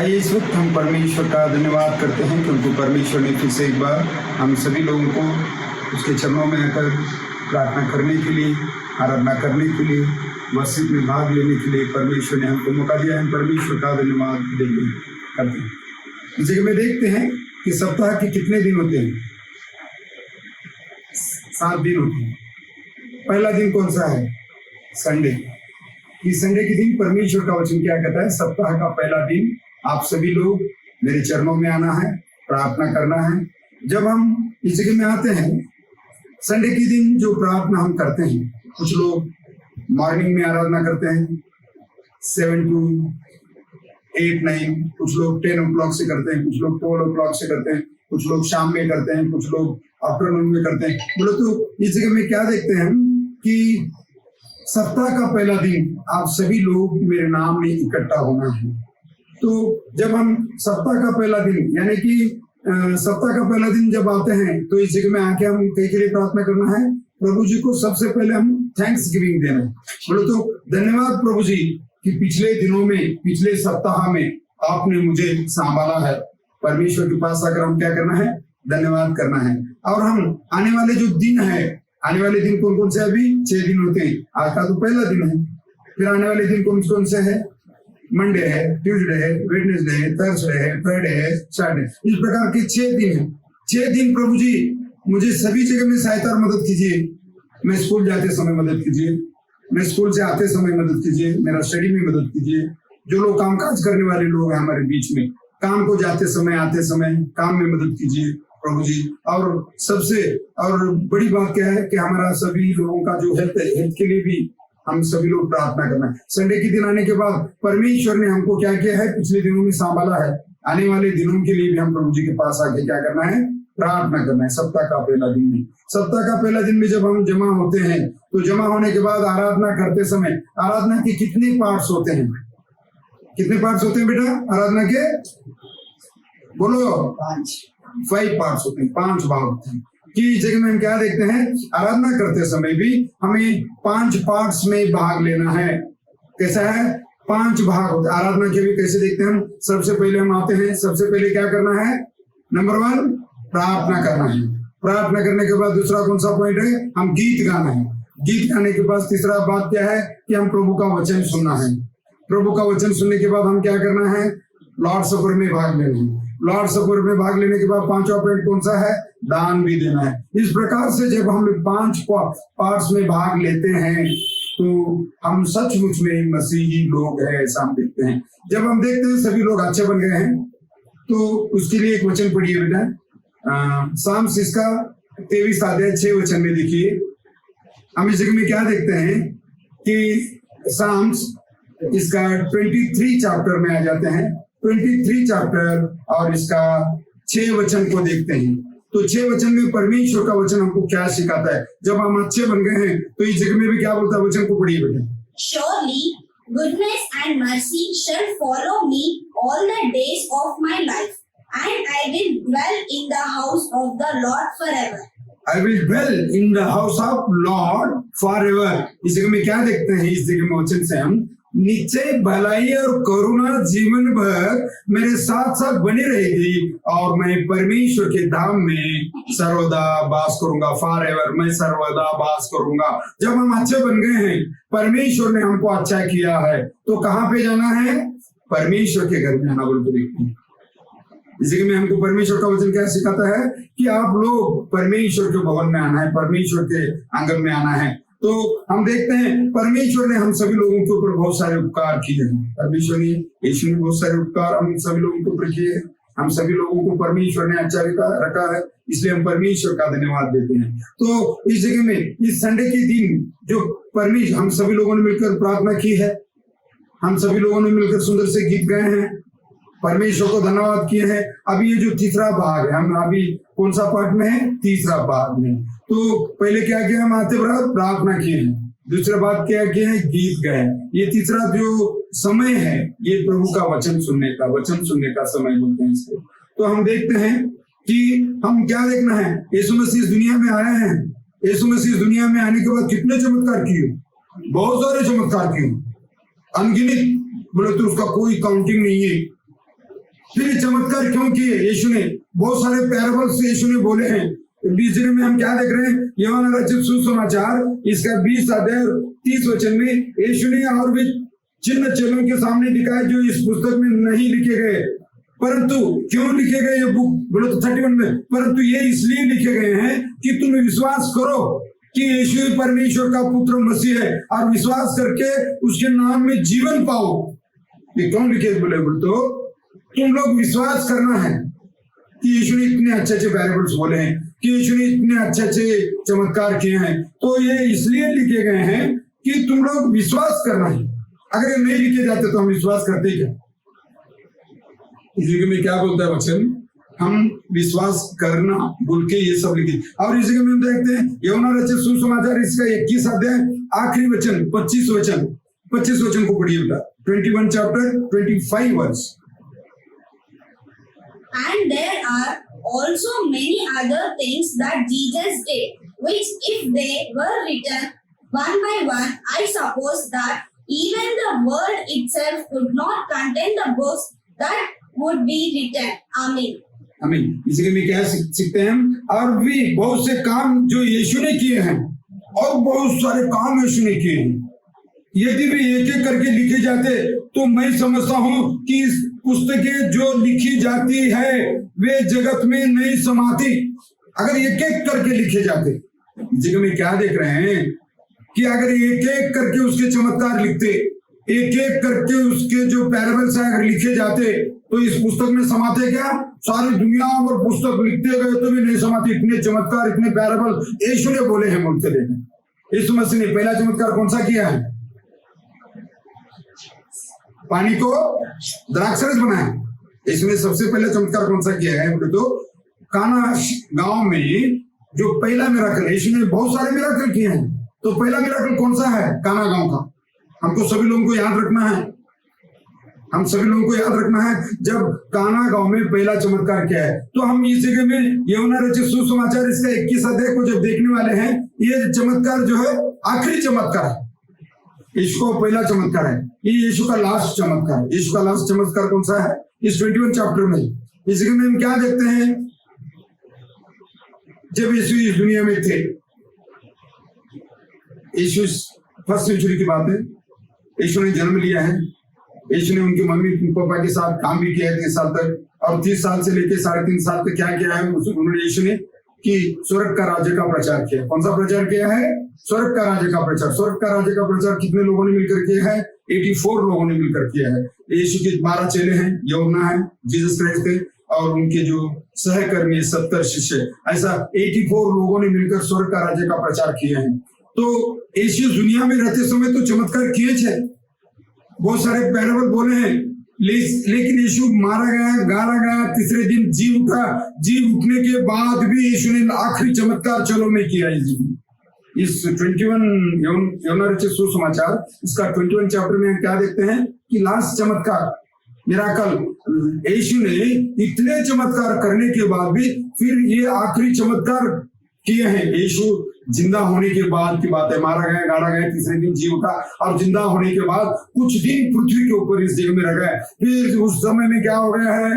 आइए इस वक्त हम परमेश्वर का धन्यवाद करते हैं क्योंकि परमेश्वर ने फिर से एक बार हम सभी लोगों को उसके चरणों में आकर प्रार्थना करने के लिए, आराधना करने के लिए, वर्शिप में भाग लेने के लिए परमेश्वर ने हमको मौका दिया। हम परमेश्वर का धन्यवाद देंगे करते हैं। इस जगह में देखते हैं कि सप्ताह के कितने दिन होते हैं? 7 दिन होते हैं। पहला दिन कौन सा है? संडे। इस संडे के दिन परमेश्वर का वचन क्या कहता है? सप्ताह का पहला दिन आप सभी लोग मेरे चरणों में आना है, प्रार्थना करना है। जब हम इस जगह में आते हैं संडे के दिन, जो प्रार्थना हम करते हैं, कुछ लोग मॉर्निंग में आराधना करते हैं 7 to 8, 9, कुछ लोग 10 o'clock से करते हैं, कुछ लोग 12 o'clock से करते हैं, कुछ लोग शाम में करते हैं, कुछ लोग आफ्टरनून में करते हैं। बोलो तो इस जगह में क्या देखते हैं कि सप्ताह का पहला दिन आप सभी लोग मेरे नाम में इकट्ठा होना है। तो जब हम सप्ताह का पहला दिन यानी कि सप्ताह का पहला दिन जब आते हैं तो इस जगह में आके हम कई के लिए प्रार्थना करना है। प्रभु जी को सबसे पहले हम थैंक्स गिविंग देना है। बोलो तो धन्यवाद प्रभु जी कि पिछले दिनों में, पिछले सप्ताह में आपने मुझे संभाला है। परमेश्वर के पास आकर हम क्या करना है? धन्यवाद करना है। और हम आने वाले जो दिन है, आने वाले दिन कौन कौन से? अभी 6 दिन होते हैं। आज का तो पहला दिन है। फिर आने वाले दिन कौन कौन से है? मंडे है, ट्यूसडे है, वेडनेसडे है, थर्सडे है, फ्राइडे है, सैटरडे। इस प्रकार के 6 दिन है। 6 दिन प्रभु जी मुझे सभी जगह में सहायता और मदद कीजिए। मैं स्कूल जाते समय मदद कीजिए, मैं स्कूल से आते समय मदद कीजिए, मेरा स्टडी में मदद कीजिए। जो लोग काम काज करने वाले लोग हैं हमारे बीच में, काम को जाते समय आते समय काम में मदद कीजिए प्रभु जी। और सबसे और बड़ी बात क्या है कि हमारा सभी लोगों का जो हेल्थ के लिए भी हम सभी लोग प्रार्थना करना है। संडे के दिन आने के बाद परमेश्वर ने हमको क्या किया है? पिछले दिनों में संभाला है। आने वाले दिनों के लिए भी हम प्रभु जी के पास आके क्या करना है? प्रार्थना करना है। सप्ताह का पहला दिन में, सप्ताह का पहला दिन में जब हम जमा होते हैं तो जमा होने के बाद आराधना करते समय, आराधना के कितने पार्ट्स होते हैं? कितने पार्ट्स होते हैं बेटा आराधना के? बोलो 5 पार्ट्स होते हैं, 5 भाग होते हैं। कि इस जगह में हम क्या देखते हैं? आराधना करते समय भी हमें 5 पार्ट्स में भाग लेना है। कैसा है? 5 भाग होते हैं। आराधना के भी कैसे देखते हैं हम? सबसे पहले हम आते हैं, सबसे पहले क्या करना है? नंबर 1 प्रार्थना करना है। प्रार्थना करने के बाद दूसरा कौन सा पॉइंट है? हम गीत गाना है। गीत गाने के बाद तीसरा बात क्या है कि हम प्रभु का वचन सुनना है। प्रभु का वचन सुनने के बाद हम क्या करना है? लॉर्ड सफर में भाग लेना है। लॉर्ड सफर में भाग लेने के बाद 5वां पॉइंट कौन सा है? दान भी देना है। इस प्रकार से जब हम 5 पार्ट्स में भाग लेते हैं तो हम सचमुच में मसीही लोग हैं, ऐसा हम देखते हैं। जब हम देखते हैं सभी लोग अच्छे बन गए हैं तो उसके लिए एक वचन पढ़िए बेटा। साम्स इसका 23 अध्याय 6 वचन में देखिए। हम इस जगह में क्या देखते हैं कि साम्स इसका 23 चैप्टर में आ जाते हैं। 23 चैप्टर और इसका 6 वचन को देखते हैं तो 6 वचन में परमेश्वर का वचन हमको क्या सिखाता है? जब हम अच्छे बन गए हैं तो इस जगह में भी क्या बोलता है? वचन को पढ़िए बेटा। Surely goodness and mercy shall follow me all the days of my life, and I will dwell in the house of the Lord forever. I will dwell in the house of Lord forever. इस जगह में क्या देखते हैं? इस जगह में वचन से हम निश्चय भलाई और करुणा जीवन भर मेरे साथ साथ बनी रहेगी और मैं परमेश्वर के धाम में सर्वदा वास करूंगा। फॉरएवर मैं सर्वदा वास करूंगा। जब हम अच्छे बन गए हैं, परमेश्वर ने हमको अच्छा किया है, तो कहाँ पे जाना है? परमेश्वर के घर में आना। बोलते देखते हैं इस जगह में हमको परमेश्वर का वचन क्या सिखाता है कि आप लोग परमेश्वर के भवन में आना है, परमेश्वर के आंगन में आना है। तो हम देखते हैं परमेश्वर ने हम सभी लोगों के ऊपर बहुत सारे उपकार किए हैं। परमेश्वर ने, यीशु ने बहुत सारे उपकार हम सभी लोगों के ऊपर किए हैं। हम सभी लोगों को परमेश्वर ने अच्छा रखा है, इसलिए हम परमेश्वर का धन्यवाद देते हैं। तो इस जगह में इस संडे के दिन जो परमेश्वर, हम सभी लोगों ने मिलकर प्रार्थना की है, हम सभी लोगों ने मिलकर सुंदर से गीत गाए हैं, परमेश्वर को धन्यवाद किए हैं। अभी ये जो तीसरा भाग है, हम अभी कौन सा पार्ट में है? तीसरा भाग में। तो पहले क्या किया? हम आते वक्त प्रार्थना किए हैं। दूसरा बात क्या किया है? गीत गाए। ये तीसरा जो समय है ये प्रभु का वचन सुनने का समय बोलते हैं इसको। तो हम देखते हैं कि हम क्या देखना है? यीशु मसीह इस दुनिया में आए हैं। यीशु मसीह इस दुनिया में आने के बाद कितने चमत्कार किए? बहुत सारे चमत्कार किए, अनगिनत। बोले तो उसका कोई काउंटिंग नहीं है। फिर ये चमत्कार क्यों किए यीशु ने? बहुत सारे पैराबल्स यीशु ने बोले हैं। 20 में हम क्या देख रहे हैं? यूहन्ना रचित सुसमाचार इसका 20 अध्याय 30 वचन में यीशु ने और भी चिन्ह चेलों के सामने दिखाए जो इस पुस्तक में नहीं लिखे गए। परंतु क्यों लिखे गए ये बुक? बोलो तो 31 में, परंतु ये इसलिए लिखे गए हैं कि तुम विश्वास करो कि यीशु परमेश्वर का पुत्र मसीह है और विश्वास करके उसके नाम में जीवन पाओ। ये क्यों लिखे? बोले तो तुम लोग विश्वास करना है कि यीशु ने इतने अच्छे अच्छे पैराबल्स बोले हैं, कि यीशु ने इतने अच्छे अच्छे चमत्कार किए हैं, तो ये इसलिए लिखे गए हैं कि तुम लोग विश्वास करना है। अगर ये नहीं लिखे जाते तो हम विश्वास करते क्या? इसी में क्या बोलता है वचन? हम विश्वास करना बोल के ये सब लिखे। और इसी में हम देखते हैं यूहन्ना रचित सुसमाचार इसका 21 अध्याय आखिरी वचन 25 वचन को पढ़िए बेटा। 21 chapter 25 verse. And there are also many other things that Jesus did, which if they were written one by one, I suppose that even the world itself could not contain the books that would be written. Amen. आमीन। इसी में क्या सीखते हैं हम? और भी बहुत से काम जो यीशु ने किए हैं, और बहुत सारे काम यीशु ने किए हैं। यदि भी एक एक करके लिखे जाते तो मैं समझता हूं कि इस पुस्तकें जो लिखी जाती है वे जगत में नहीं समाती। अगर एक एक करके लिखे जाते, जगह में क्या देख रहे हैं कि अगर एक एक करके उसके चमत्कार लिखते, एक एक करके उसके जो पैराबल्स है अगर लिखे जाते तो इस पुस्तक में समाते क्या? सारी दुनिया और पुस्तक लिखते गए तो भी नहीं समाते। इतने चमत्कार, इतने पैराबल यीशु ने बोले हैं बोलते रहते। यीशु मसीह ने पहला चमत्कार कौन सा किया है? पानी को द्राक्षरस बनाया। इसमें सबसे पहले चमत्कार कौन सा किया है? तो काना गांव में जो पहला मिराकल, यीशु ने बहुत सारे मिराकल किए हैं, तो पहला मिराकल कौन सा है? काना गांव का। हमको सभी लोगों को याद रखना है, हम सभी लोगों को याद रखना है जब काना गांव में पहला चमत्कार किया है। तो हम इस जगह में यूहन्ना रचित सुसमाचार इसका 21 अध्याय को जब देखने वाले हैं, ये चमत्कार जो है आखिरी चमत्कार है। यीशु का पहला चमत्कार है, ये यीशु का लास्ट चमत्कार है। यीशु का लास्ट चमत्कार कौन सा है? इस 21 चैप्टर में। इस जगह में हम क्या देखते हैं? जब यीशु इस दुनिया में थे, यीशु फर्स्ट सेंचुरी की बात है, यीशु ने जन्म लिया है। यीशु ने उनके मम्मी पापा के साथ काम भी किया है 30 साल तक, और 30 साल से लेकर 3.5 साल तक क्या किया है उन्होंने? यीशु ने कि स्वर्ग का राज्य का प्रचार किया। कौन सा प्रचार किया है? स्वर्ग का राज्य का प्रचार। स्वर्ग का राज्य का प्रचार कितने लोगों ने मिलकर किया है? 84 लोगों ने मिलकर किया है। यीशु के 12 चेले हैं, यूहन्ना है, जीसस क्राइस्ट थे, और उनके जो सहकर्मी 70 शिष्य, ऐसा 84 लोगों ने मिलकर स्वर्ग का राज्य का प्रचार किया है। तो यीशु दुनिया में रहते समय तो चमत्कार किए थे, बहुत सारे पैराबल बोले हैं, लेकिन यीशु मारा गया, गाड़ा गया, तीसरे दिन जी उठा। जी उठने के बाद भी यीशु ने आखिरी चमत्कार चलो में किया। इस 21 यूहन्ना रचित सुसमाचार इसका 21 चैप्टर में क्या देखते हैं कि लास्ट चमत्कार मिराकल, यीशु ने इतने चमत्कार करने के बाद भी फिर ये आखिरी चमत्कार किए हैं। यीशु जिंदा होने के बाद की बात है, मारा गया, गाड़ा गया, तीसरे दिन जी उठा, और जिंदा होने के बाद कुछ दिन पृथ्वी के ऊपर इस जगह में रह गए। फिर उस समय में क्या हो गया है,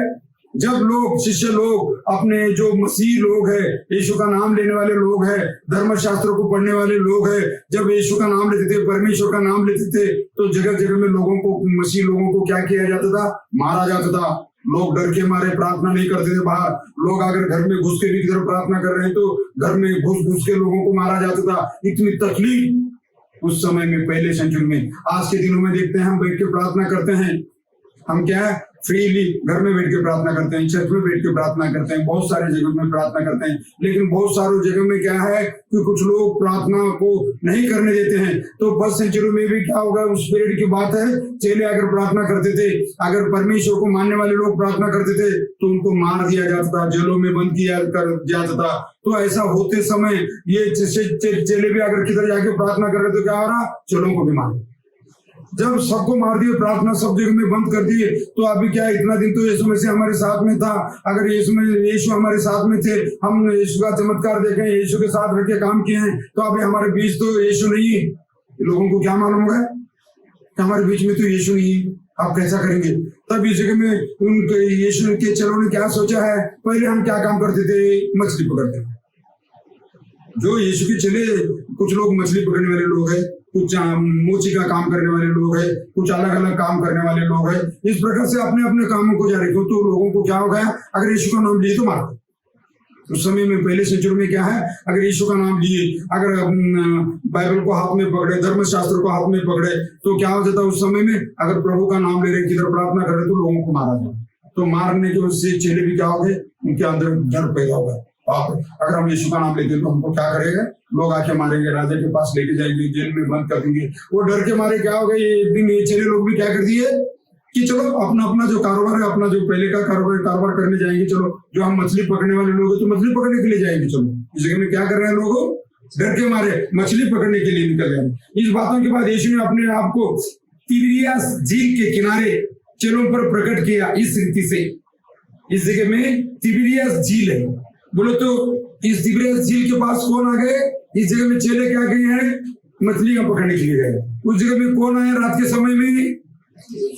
जब लोग, शिष्य लोग, अपने जो मसीह लोग है, यीशु का नाम लेने वाले लोग है, धर्मशास्त्र को पढ़ने वाले लोग है, जब यीशु का नाम लेते थे, परमेश्वर का नाम लेते थे, तो जगह जगह में लोगों को, मसीह लोगों को क्या किया जाता था? मारा जाता था। लोग डर के मारे प्रार्थना नहीं करते थे बाहर। लोग अगर घर में घुस के भी किधर प्रार्थना कर रहे हैं तो घर में घुस के लोगों को मारा जाता था। इतनी तकलीफ उस समय में, पहले सेंचुरी में। आज के दिनों में देखते हैं हम बैठ के प्रार्थना करते हैं, हम क्या है फ्रीली घर में बैठ के प्रार्थना करते हैं, चर्च में बैठ के प्रार्थना करते हैं, बहुत सारे जगह में प्रार्थना करते हैं। लेकिन बहुत सारे जगह में क्या है कि कुछ लोग प्रार्थना को नहीं करने देते हैं। तो फर्स्ट सेंचुरी में भी क्या होगा, उस पीरियड की बात है, चेले अगर प्रार्थना करते थे, अगर परमेश्वर को मानने वाले लोग प्रार्थना करते थे तो उनको मार दिया जाता था, जेलों में बंद किया जाता था। तो ऐसा होते समय ये चेले भी अगर किधर जाके प्रार्थना कर रहे तो क्या हो रहा? चेलों को भी मार, जब सबको मार दिए, प्रार्थना सब जगह में बंद कर दिए, तो अभी क्या, इतना दिन तो यीशु मसीह हमारे साथ में था। अगर यीशु हमारे साथ में थे, हम यीशु का चमत्कार देखे, यीशु के साथ रह के काम किए हैं, तो अभी हमारे बीच तो यीशु नहीं है। लोगों को क्या मालूम है कि हमारे बीच में तो यीशु नहीं है। आप कैसा करेंगे? तब इस जगह में उनके यीशु के चेलों ने क्या सोचा है, पहले हम क्या काम करते थे, मछली पकड़ते थे। जो यीशु के चेले, कुछ लोग मछली पकड़ने वाले लोग हैं, कुछ मोची का काम करने वाले लोग हैं, कुछ अलग अलग काम करने वाले लोग हैं। इस प्रकार से अपने अपने कामों को जारी रखो। तो लोगों को क्या हो गया, अगर यीशु का नाम लिए तो मारते। उस समय में पहले सेंचुरी में क्या है, अगर यीशु का नाम लिए, अगर बाइबल को हाथ में पकड़े, धर्मशास्त्र को हाथ में पकड़े, तो क्या हो जाता उस समय में, अगर प्रभु का नाम ले रहे, किधर प्रार्थना कर रहे, तो लोगों को मारा जाए। तो मारने की वजह से चेले भी क्या हो गए, उनके अंदर डर पैदा हो गया। अगर हम यीशु का नाम लेते तो हमको क्या करेगा, लोग आके मारेंगे, राजा के पास लेके जाएंगे, जेल में बंद कर देंगे। वो डर के मारे क्या हो गए, एक दिन ये चेले लोग भी क्या कर दिए कि चलो अपना अपना जो कारोबार है, अपना जो पहले का कारोबार करने जाएंगे। चलो जो हम मछली पकड़ने वाले लोग हैं तो मछली पकड़ने के लिए जाएंगे। चलो इस जगह में क्या कर रहे हैं लोग, डर के मारे मछली पकड़ने के लिए निकल गए। इस बातों के बाद यीशु ने अपने आप को तिबिरियास झील के किनारे चेलों पर प्रकट किया इस रीति से। इस जगह में तिबिरियास झील है, बोलो तो इस तिबिरियास झील के पास कौन आ गए, इस जगह में चेले क्या गए हैं, मछलियां पकड़ने के लिए गए। उस जगह में कौन आया रात के समय में,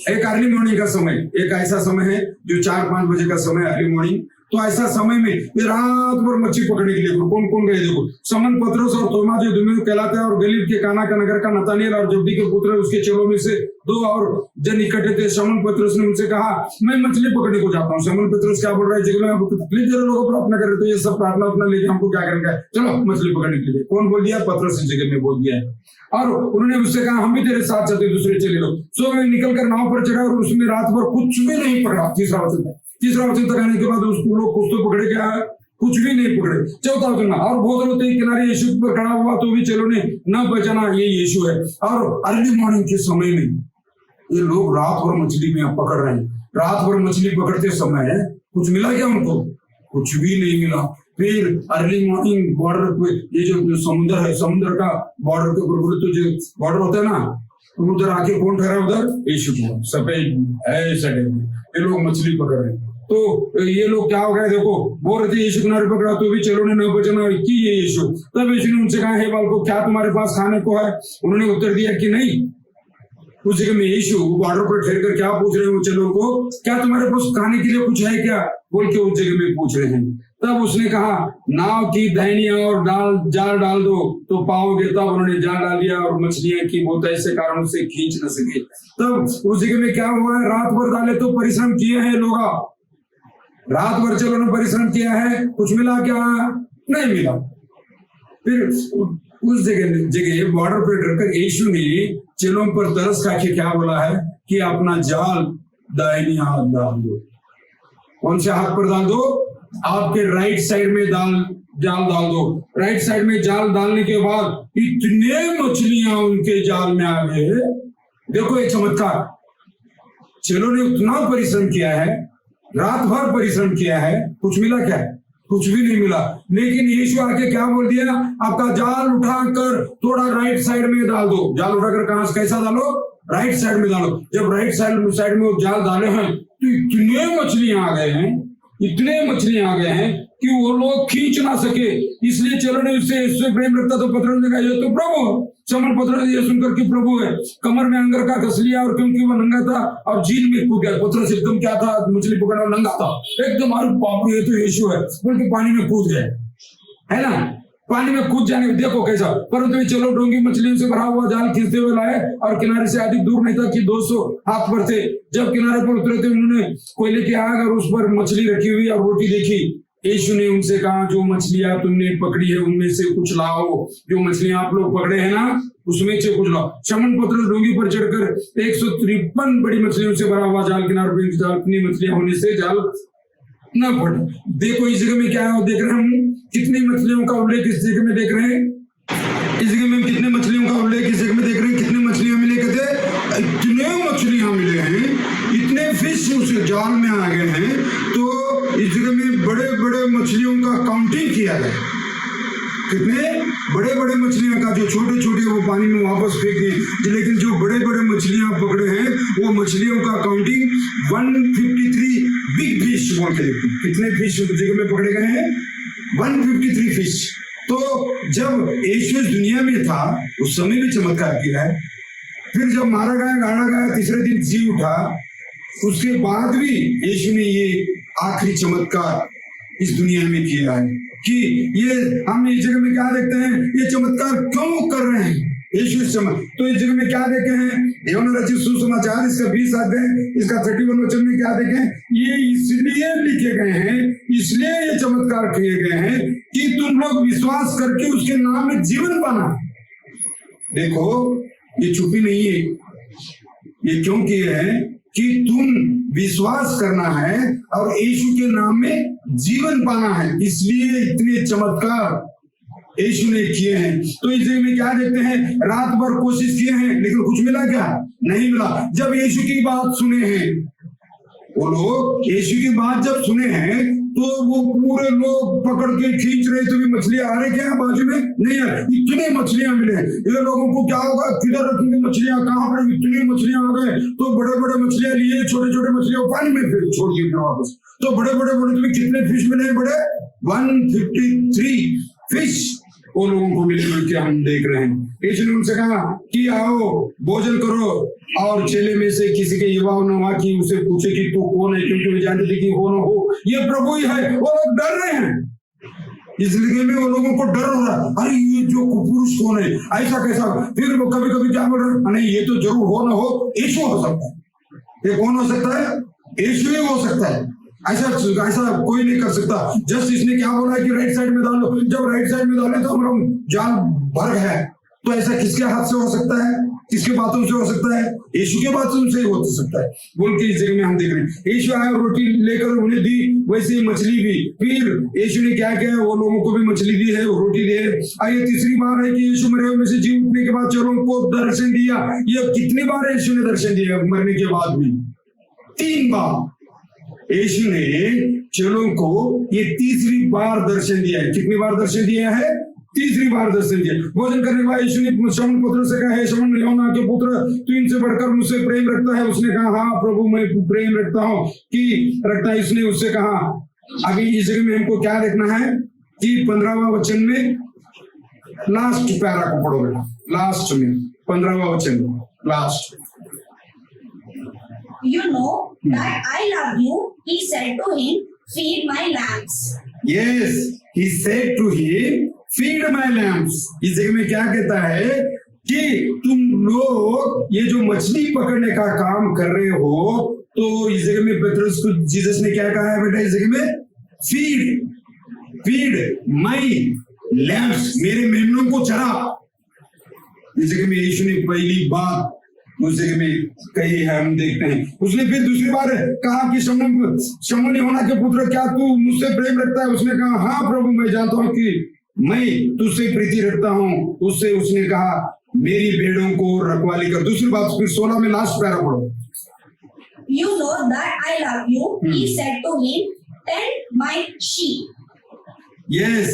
एक अर्ली मॉर्निंग का समय, एक ऐसा समय है जो 4-5 बजे का समय, अर्ली मॉर्निंग। तो ऐसा समय में ये रात भर मच्छी पकड़ने के लिए कौन कौन गए, देखो समन, पतरस और थोमा जो दुमिन कहलाते हैं, और गलील के काना का नगर का नतानिएल और जब्दी के पुत्र उसके चेलों में से 2 और जन इकट्ठे थे। समन पतरस ने उनसे कहा, मैं मछली पकड़ने को जाता हूँ। समन पतरस क्या बोल रहा है, जगह में तकलीफ जरा लोग प्रार्थना कर रहे, तो ये सब प्रार्थना अपना लेके हमको क्या करेंगे, चलो मछली पकड़ने के लिए। कौन बोल दिया, पतरस इस जगह में बोल दिया है। और उन्होंने उससे कहा, हम भी तेरे साथ चलते, दूसरे चले लोग। सो वे निकलकर नाव पर चढ़ा और उसमें रात भर कुछ भी नहीं पकड़ा। तीसरा वचन तक आने के बाद उसको लोग कुछ तो पकड़े, क्या कुछ भी नहीं पकड़े। चौथा वचन, और बहुत होते किनारे यीशु पर खड़ा हुआ तो भी चेलों ने न पहचाना ये यीशु है। और अर्ली मॉर्निंग के समय में ये लोग रात भर मछली में पकड़ रहे हैं। रात भर मछली पकड़ते समय कुछ मिला क्या उनको, कुछ भी नहीं मिला। फिर अर्ली मॉर्निंग बॉर्डर पे, ये जो समुद्र है, समुद्र का बॉर्डर के ऊपर तो जो बॉर्डर होता है ना, तो उधर आके कौन ठहरा, उधर यीशु को सफेद ऐसे ये लोग मछली पकड़ रहे हैं। तो ये लोग क्या हो गए, देखो बोल रहे थे यीशु किनारे पकड़ा, तो भी चेलों ने न बचना कि ये यीशु। तब यीशु ने उनसे कहा, हे बालकों, क्या तुम्हारे पास खाने को है? उन्होंने उत्तर दिया कि नहीं। उस जगह में यीशु बॉर्डर पर ठहर कर क्या पूछ रहे हैं वो चेलों को, क्या तुम्हारे पास खाने के लिए कुछ है क्या, बोल के उस जगह में पूछ रहे हैं। तब उसने कहा, नाव की दाहिनी और जाल डाल दो तो पाओगे। तब उन्होंने जाल डाल दिया और मछलियां की बहुत ऐसे कारणों से खींच न सके। तब उस जगह में क्या हुआ है, रात भर डाले तो परिश्रम किए हैं लोग, रात भर चलो ने परिश्रम किया है, कुछ मिला क्या, नहीं मिला। फिर उस जगह बॉर्डर पर डरकर यीशु ने चेलों पर तरस खा के क्या बोला है कि अपना जाल दाहिनी हाथ डाल दो। कौन से हाथ पर डाल दो, आपके राइट साइड में जाल डाल दो। राइट साइड में जाल डालने के बाद इतने मछलियां उनके जाल में आ गए। देखो एक चमत्कार, चेलों ने उतना परिश्रम किया है, रात भर परिश्रम किया है, कुछ मिला क्या, कुछ भी नहीं मिला। लेकिन यीशु आके क्या बोल दिया, आपका जाल उठाकर थोड़ा राइट साइड में डाल दो। जाल उठाकर कहां से, कैसा डालो, राइट साइड में डालो। जब राइट साइड में वो जाल डाले हैं तो इतने मछलियां आ गए हैं, इतने मछलियां आ गए हैं कि वो लोग खींच ना सके। इसलिए चलो ने उससे प्रेम रखता तो पतरस ने कहा, ये तो प्रभु। समन पतरस ये सुनकर कि प्रभु है, कमर में अंगर का कस लिया, और क्योंकि वो नंगा था और झील में कूद गया। पतरस एकदम क्या था, मछली पकड़ना नंगा था एकदम, और बाप रे ये तो यीशु है बोल के पानी में कूद गए, है ना। पानी में कूद जाने, देखो कैसा। परंतु चलो डोंगी मछलियों से भरा हुआ जाल खींचते हुए लाए, और किनारे से अधिक दूर नहीं था कि 200 हाथ पर थे। जब किनारे पर उतरे थे, उन्होंने कोयले की आग और उस पर मछली रखी हुई और रोटी देखी। यीशु ने उनसे कहा, जो मछलियां तुमने पकड़ी है उनमें से कुछ लाओ। जो मछलियां आप लोग पकड़े हैं ना, उसमें से कुछ लाओ। शमन पतरस डोंगी पर चढ़कर 153 बड़ी मछलियों से भरा हुआ जाल किनारे पर, अपनी मछलियां होने से जाल न पड़े। देखो इस जगह में क्या है, देख रहे हैं हम कितनी मछलियों का उल्लेख इस जगह में देख रहे हैं। इस जगह में कितने मछलियों का उल्लेख इस जगह में देख रहे हैं। कितने मछलियां मिले, कहते इतने मछलियां मिले हैं, इतने फिश उस जाल में आ गए हैं। तो इस जगह में बड़े बड़े मछलियों का काउंटिंग किया गया। कितने बड़े बड़े मछलियां का, जो छोटे छोटे वो पानी में वापस फेंक दिए, लेकिन जो बड़े बड़े मछलियां पकड़े हैं वो मछलियों का काउंटिंग 153 बिग फिश बोल के। कितने फिश उस जगह में पकड़े गए हैं, 153 फिश। तो जब यीशु दुनिया में था उस समय भी चमत्कार किया है। फिर जब मारा गया, गाड़ा गया, तीसरे दिन जी उठा, उसके बाद भी यीशु ने ये आखिरी चमत्कार इस दुनिया में किया है कि ये हम इस जगह में क्या देखते हैं, ये चमत्कार क्यों कर रहे हैं यीशु इस समय। तो इस जगह में क्या देखे हैं, यूहन्ना रचित सुसमाचार इसका 20 अध्याय इसका 31 वचन में क्या देखे, ये इसलिए लिखे गए हैं, इसलिए ये चमत्कार किए गए हैं कि तुम लोग विश्वास करके उसके नाम में जीवन पाना। देखो ये छुपी नहीं है, ये क्यों किए हैं कि तुम विश्वास करना है और यीशु के नाम में जीवन पाना है, इसलिए इतने चमत्कार यीशु ने किए हैं। तो इस जगह में क्या देखते हैं, रात भर कोशिश किए हैं लेकिन कुछ मिला क्या, नहीं मिला। जब यीशु की बात सुने हैं वो लोग, यीशु की बात जब सुने हैं तो वो पूरे लोग पकड़ के खींच रहे थे, मछलियां आ रही क्या बाजू में, नहीं यार इतने मछलियां मिले। ये लोगों को क्या होगा, किधर रखेंगे मछलियां, कहाँ पर, इतनी मछलियां आ गए। तो बड़े बड़े मछलियां लिए, छोटे छोटे मछलियां पानी में फिर छोड़ दिए वापस। तो बड़े बड़े तुम्हें कितने फिश मिले, बड़े 153 फिश वो लोगों को मिले, मिलकर हम देख रहे हैं। यीशु ने उनसे कहा कि आओ भोजन करो, और चेले में से किसी के युवा न हुआ कि उसे पूछे कि तू कौन है, क्योंकि वे जानते थे कि वो न हो ये प्रभु ही है। वो लोग डर रहे हैं, इसलिए में वो लोगों को डर हो रहा है, अरे ये जो पुरुष कौन है, ऐसा कैसा। फिर वो कभी कभी क्या बोल रहे हैं, नहीं ये तो जरूर हो न हो यीशु हो सकता है। ये कौन हो सकता है, यीशु ही हो सकता है, ऐसा कोई नहीं कर सकता। जस्ट इसने क्या बोला कि राइट साइड में डालो, जब राइट साइड में डाले तो हम लोग जाल भर है। तो ऐसा किसके हाथ से हो सकता है, किसके बातों से हो सकता है, यीशु के बातों से हो सकता है बोल के इस जगह में हम देख रहे हैं। यीशु आया, रोटी लेकर उन्हें दी, वैसे ही मछली भी। फिर यीशु ने क्या किया, वो लोगों को भी मछली दी है, रोटी दी है। आइए तीसरी बार है कि यीशु मरे हुए में से जी उठने के बाद चेलों को दर्शन दिया। ये कितनी बार यीशु ने दर्शन दिया मरने के बाद भी, 3 बार यीशु ने चेलों को ये तीसरी बार दर्शन दिया है। कितनी बार दर्शन दिया है, तीसरी बार दर्शन दिया। भोजन करने के बाद यीशु ने शमौन पुत्र से कहा, हे शमौन यूहन्ना के पुत्र, तू इनसे बढ़कर मुझसे प्रेम रखता है। उसने कहा, हाँ प्रभु मैं प्रेम रखता हूँ कि रखता है। इसने उससे कहा, अभी इस जगह में हमको क्या देखना है कि 15वां वचन में लास्ट पैरा को पढ़ोगे, लास्ट में 15वां वचन last. You know that I love you, he said to him, feed my lambs. Yes, he said to him, feed my lambs. इस जगह में क्या कहता है कि तुम लोग ये जो मछली पकड़ने का काम कर रहे हो, तो इस जगह में पतरस को जीसस ने क्या कहा है बेटा, इस जगह में फीड माई लैम्स, मेरे मेमनों को चरा। इस जगह में यीशु ने पहली बात उस जगह में कही है, हम देखते हैं। उसने फिर दूसरी बार कहा कि शमौन यूहन्ना के पुत्र, क्या तू मुझसे प्रेम रखता है? उसने कहा, हाँ प्रभु मैं जानता हूँ कि मैं तुझसे प्रीति रखता हूँ। उससे उसने कहा, मेरी भेड़ों को रखवाली कर। दूसरी बात फिर 16 में लास्ट पैरा पढ़ो। You know that I love you, he said to him, tend my sheep. Yes,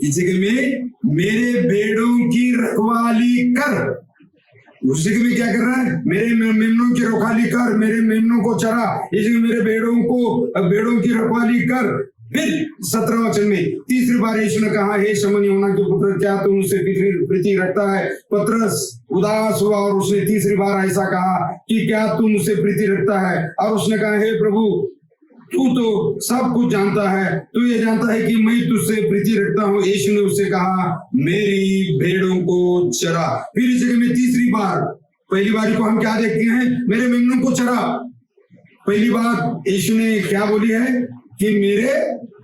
इस जगह में मेरे भेड़ों की रखवाली कर। उस जगह में क्या कर रहा है, मेरे मेमनों की रखवाली कर, मेरे मेमनों को चरा। इसलिए मेरे भेड़ों की रखवाली कर। फिर 17 वचन में तीसरी बार यीशु ने कहा, हे शमौन यूहन्ना के पुत्र, क्या तू मुझसे प्रीति रखता है? पतरस उदास हुआ और उसने तीसरी बार ऐसा कहा कि क्या तू मुझसे प्रीति रखता है? और उसने कहा, हे प्रभु तू तो सब कुछ जानता है, तू ये जानता है कि मैं तुझसे प्रीति रखता हूँ। यीशु ने उससे कहा, मेरी भेड़ों को चरा। फिर इस जगह में तीसरी बार, पहली बार को हम क्या देखते हैं, मेरे मेमनों को चरा। पहली बार यीशु ने क्या बोली है कि मेरे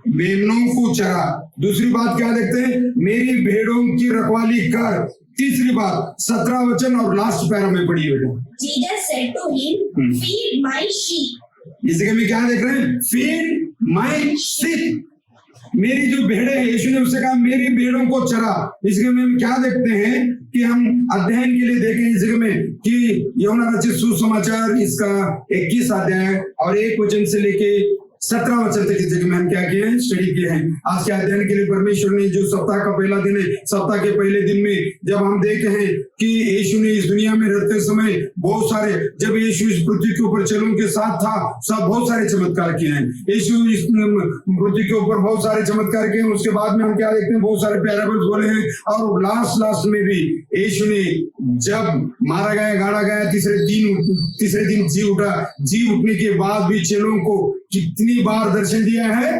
मेमनों को चरा। दूसरी बात क्या देखते हैं, मेरी भेड़ों की रखवाली कर। तीसरी बात 17 वचन और लास्ट पैरा में पढ़ी बेटा। Jesus said to him, feed my sheep. इस जगह में क्या देख रहे हैं, फीड माई शीप, मेरी जो भेड़े हैं। यीशु ने उससे कहा, मेरी भेड़ों को चरा। इस जगह में हम क्या देखते हैं कि हम अध्ययन के लिए देखें इस जगह में कि यूहन्ना रचित सुसमाचार इसका 21 अध्याय और 1 वचन से लेके 17 वचन तक इस जगह में हम क्या किए हैं, स्टडी किए हैं। आज के अध्ययन के लिए परमेश्वर ने जो सप्ताह का पहला दिन है, सप्ताह के पहले दिन में जब हम देखे हैं कि यीशु ने इस दुनिया में रहते समय बहुत सारे, जब यीशु इस पृथ्वी के ऊपर चेलों के साथ था, सब बहुत सारे चमत्कार किए हैं। यीशु इस पृथ्वी के ऊपर बहुत सारे चमत्कार किए हैं। उसके बाद में हम क्या देखते हैं, बहुत सारे पैराबल्स बोले हैं। और लास्ट में भी यीशु ने जब मारा गया, गाड़ा गया, तीसरे दिन जी उठा। जी उठने के बाद भी चेलों को कितनी बार दर्शन दिया है?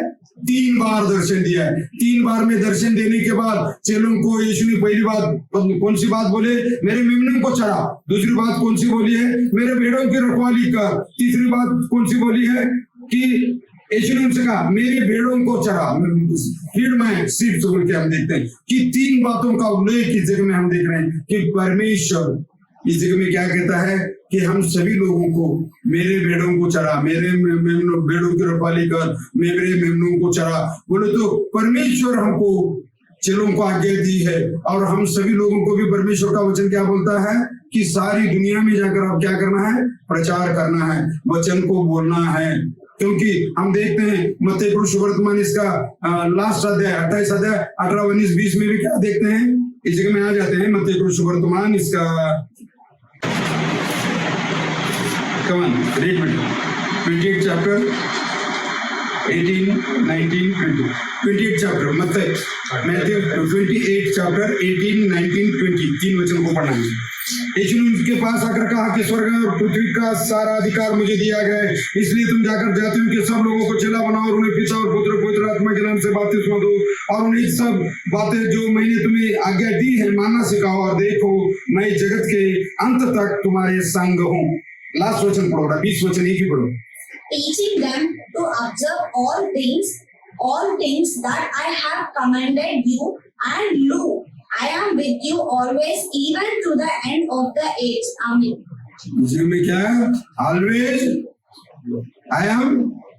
3 बार दर्शन दिया है। 3 बार में दर्शन देने के बाद चेलों को यीशु ने पहली बात कौन सी बात बोले? मेरे मेमनों को चरा। दूसरी बात कौन सी बोली है? मेरे भेड़ों की रखवाली कर। तीसरी बात कौन सी बोली है? कि यीशु ने उनसे कहा मेरी भेड़ों को चरा, फीड माय शीप बोल के हम देखते हैं कि 3 बातों का उल्लेख इस जगह में हम देख रहे हैं कि परमेश्वर इस जगह में क्या कहता है कि हम सभी लोगों को मेरे भेड़ों को चरा, मेरे भेड़ों की रखवाली कर, मेरे मेमनों को चरा। बोले तो परमेश्वर हमको चेलों को आज्ञा दी है। और हम सभी लोगों को भी परमेश्वर का वचन क्या बोलता है कि सारी दुनिया में जाकर आप क्या करना है? प्रचार करना है, वचन को बोलना है। क्योंकि हम देखते हैं मत्ती को सुवर्तमान इसका लास्ट अध्याय 28 अध्याय 18, 19, 20 में भी क्या देखते हैं? इस जगह में आ जाते हैं मत्ती को सुवर्तमान इसका Come on, read me. 28 chapter, 18, 19, 20. 28 chapter, Matthew 28 chapter, 18, 19, 20. 3 वचन को पढ़ना है। यीशु ने उनके पास आकर कहा कि स्वर्ग और पृथ्वी का सारा अधिकार मुझे दिया गया है, इसलिए तुम जाकर जातियों के सब लोगों को चेला बनाओ और उन्हें पिता और पुत्र पवित्र आत्मा के नाम से बपतिस्मा दो और उन्हें सब बातें जो मैंने तुम्हें आज्ञा दी है मानना सिखाओ, और देखो मैं जगत के अंत तक तुम्हारे संग हूँ। लास्ट वचन पढ़ो, 20 वचन एक ही पढ़ो। Teaching them to observe all things that I have commanded you, and look, I am with you always, even to the end of the age. Amen. इसमें क्या है? Always I am,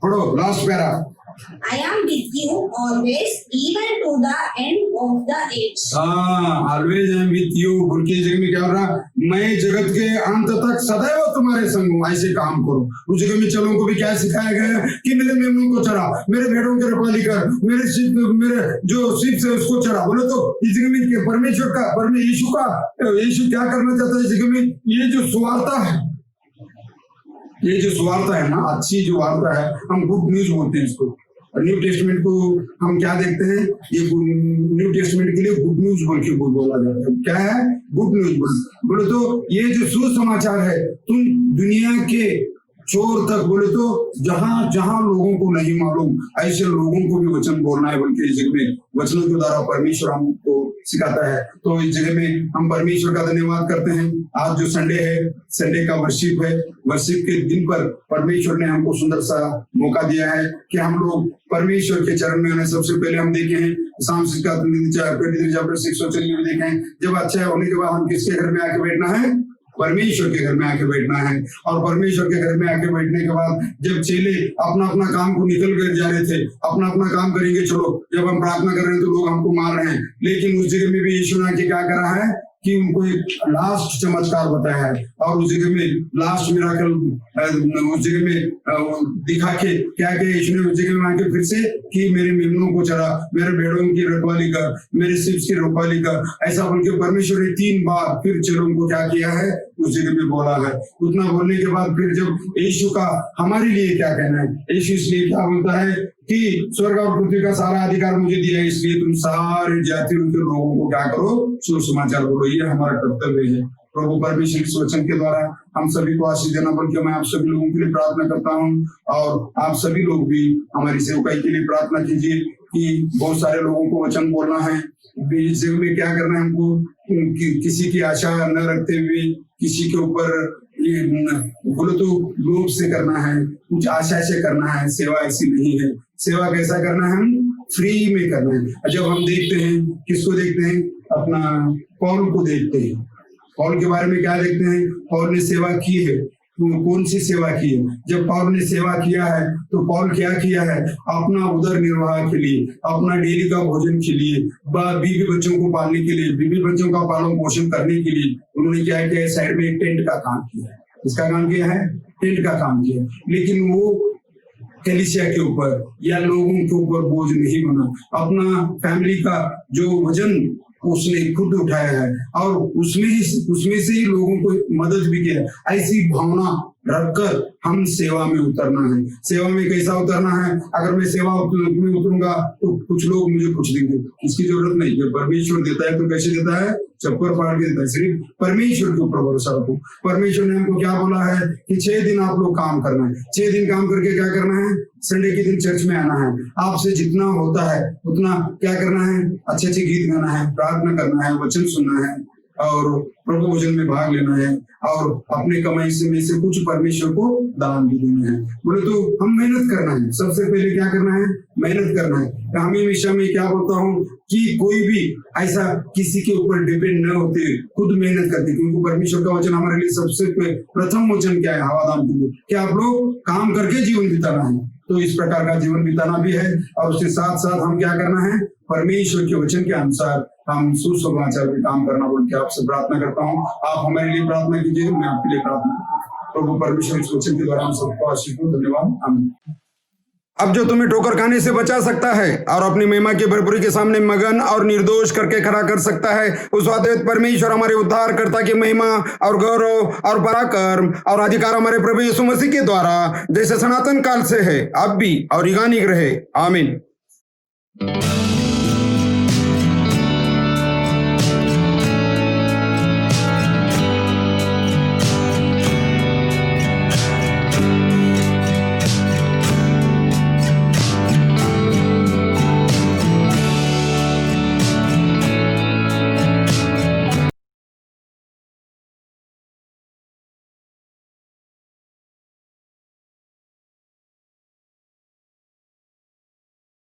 पढ़ो last para. I am with you always, even to the end of the age. Always I am with you. उनकी जगह में क्या हो रहा? मैं जगत के अंत तक सदैव तुम्हारे संग हूँ, ऐसे काम करो। उस जगह में चलों को भी क्या सिखाया गया है कि मेरे मेमनों को चरा, मेरे भेड़ों की रखवाली कर, मेरे जो शीप से उसको चरा। बोले तो इस जगह में परमेश्वर का, यीशु क्या करना चाहता है इस जगह में? ये जो सुवार्ता है, ये जो सुवार्ता है ना, अच्छी जो वार्ता है, हम गुड न्यूज बोलते हैं इसको। न्यू टेस्टमेंट को हम क्या देखते हैं? ये न्यू टेस्टमेंट के लिए गुड न्यूज बोल के बोला जाता है। क्या है? गुड न्यूज बोले तो ये जो सुसमाचार है, तुम दुनिया के छोर तक, बोले तो जहां जहां लोगों को नहीं मालूम, ऐसे लोगों को भी वचन बोलना है। बल्कि इस जगह में वचनों के द्वारा परमेश्वर हमको सिखाता है। तो इस जगह में हम परमेश्वर का धन्यवाद करते हैं। आज जो संडे है, संडे का वर्शिप है, वर्शिप के दिन पर परमेश्वर ने हमको सुंदर सा मौका दिया है कि हम लोग परमेश्वर के चरण में आने। सबसे पहले हम देखे हैं साम का 23 वचन में देखे हैं, जब अच्छा होने के बाद हम किसके घर में आके बैठना है? परमेश्वर के घर में आके बैठना है। और परमेश्वर के घर में आके बैठने के बाद जब चेले अपना अपना काम को निकल कर जा रहे थे, अपना अपना काम करेंगे, चलो जब हम प्रार्थना कर रहे हैं तो लोग हमको मार रहे हैं, लेकिन उस जगह में भी यीशु ने क्या करा है कि उनको एक लास्ट चमत्कार बताया है। और उस जगह में लास्ट मिराकल उस जगह में दिखा के क्या यीशु ने उस जगह में आके फिर से कि मेरे मेमनों को चरा, मेरे भेड़ों की रखवाली कर, मेरे शिप्स की रखवाली कर, ऐसा बोल के परमेश्वर ने 3 बार फिर चेलों को क्या किया है? उस जगह में बोला है। उतना बोलने के बाद फिर जब यीशु का हमारे लिए क्या कहना है? यीशु इसलिए क्या बोलता है कि स्वर्ग और पृथ्वी का सारा अधिकार मुझे दिया है, इसलिए तुम सारे जातियों के लोगों को क्या करो? सुसमाचार बोलो। ये हमारा कर्तव्य है। प्रभु परमेश्वर के वचन के द्वारा हम सभी को आशीष देना, बल्कि मैं आप सभी लोगों के लिए प्रार्थना करता हूँ। और आप सभी लोग भी हमारी सेवकाई के लिए प्रार्थना कीजिए कि बहुत सारे लोगों को वचन बोलना है। इस जगह में क्या करना है हमको? किसी की आशा न रखते हुए, किसी के ऊपर बोलो तो लोभ से करना है, कुछ आशा से करना है। सेवा ऐसी नहीं है। सेवा कैसा करना है? हम फ्री में करना है। जब हम देखते हैं, किसको देखते हैं? अपना पौल को देखते हैं। पौल के बारे में क्या देखते हैं? पौल ने सेवा की है। कौन सी सेवा की है? जब पौल ने सेवा किया है तो पौल क्या किया है? अपना उदर निर्वाह के लिए, अपना डेली का भोजन के लिए, बीवी बच्चों को पालने के लिए, बीवी बच्चों का पालन पोषण करने के लिए उन्होंने क्या किया? साइड में एक टेंट का काम किया है। इसका काम किया है? टेंट का काम किया है। लेकिन वो कलीसिया के ऊपर या लोगों के ऊपर बोझ नहीं बना। अपना फैमिली का जो वजन उसने खुद उठाया है और उसमें से ही लोगों को मदद भी किया है। ऐसी भावना रखकर हम सेवा में उतरना है। सेवा में कैसा उतरना है? अगर मैं सेवा में उतरूंगा तो कुछ लोग मुझे कुछ देंगे, इसकी जरूरत नहीं। जब परमेश्वर देता है तो कैसे देता है? चप्पर फाड़ के देता है। सिर्फ परमेश्वर के ऊपर भरोसा रखो। परमेश्वर ने हमको क्या बोला है कि 6 दिन आप लोग काम करना है। 6 दिन काम करके क्या करना है? संडे के दिन चर्च में आना है। आपसे जितना होता है उतना क्या करना है? अच्छे अच्छे गीत गाना है, प्रार्थना करना है, वचन सुनना है और प्रभु भोजन में भाग लेना है और अपने कमाई से कुछ परमेश्वर को दान भी देना है। बोले तो हम मेहनत करना है। सबसे पहले क्या करना है? मेहनत करना है। हम हमेशा में क्या बोलता हूँ कि कोई भी ऐसा किसी के ऊपर डिपेंड न होते, खुद मेहनत करते, क्योंकि परमेश्वर का वचन हमारे लिए सबसे प्रथम वचन क्या है? हवादान के लिए कि आप लोग काम करके जीवन बिताना है। तो इस प्रकार का जीवन बिताना भी है और उसके साथ साथ हम क्या करना है? परमेश्वर के वचन के अनुसार हम सुसमाचार में काम करना बोल के आपसे प्रार्थना करता हूँ। आप हमारे लिए प्रार्थना कीजिए, मैं आपके लिए प्रार्थना करता हूँ। प्रभु परमेश्वर इस वचन के द्वारा हम सबको आशीष दो। धन्यवाद। आमीन। अब जो तुम्हें ठोकर खाने से बचा सकता है और अपनी महिमा की भरपूरी के सामने मगन और निर्दोष करके खड़ा कर सकता है, उस वादविद परमेश्वर हमारे उद्धारकर्ता की महिमा और गौरव और पराक्रम और अधिकार हमारे प्रभु यीशु मसीह के द्वारा जैसे सनातन काल से है, अब भी और युगानुयुग रहे। आमीन।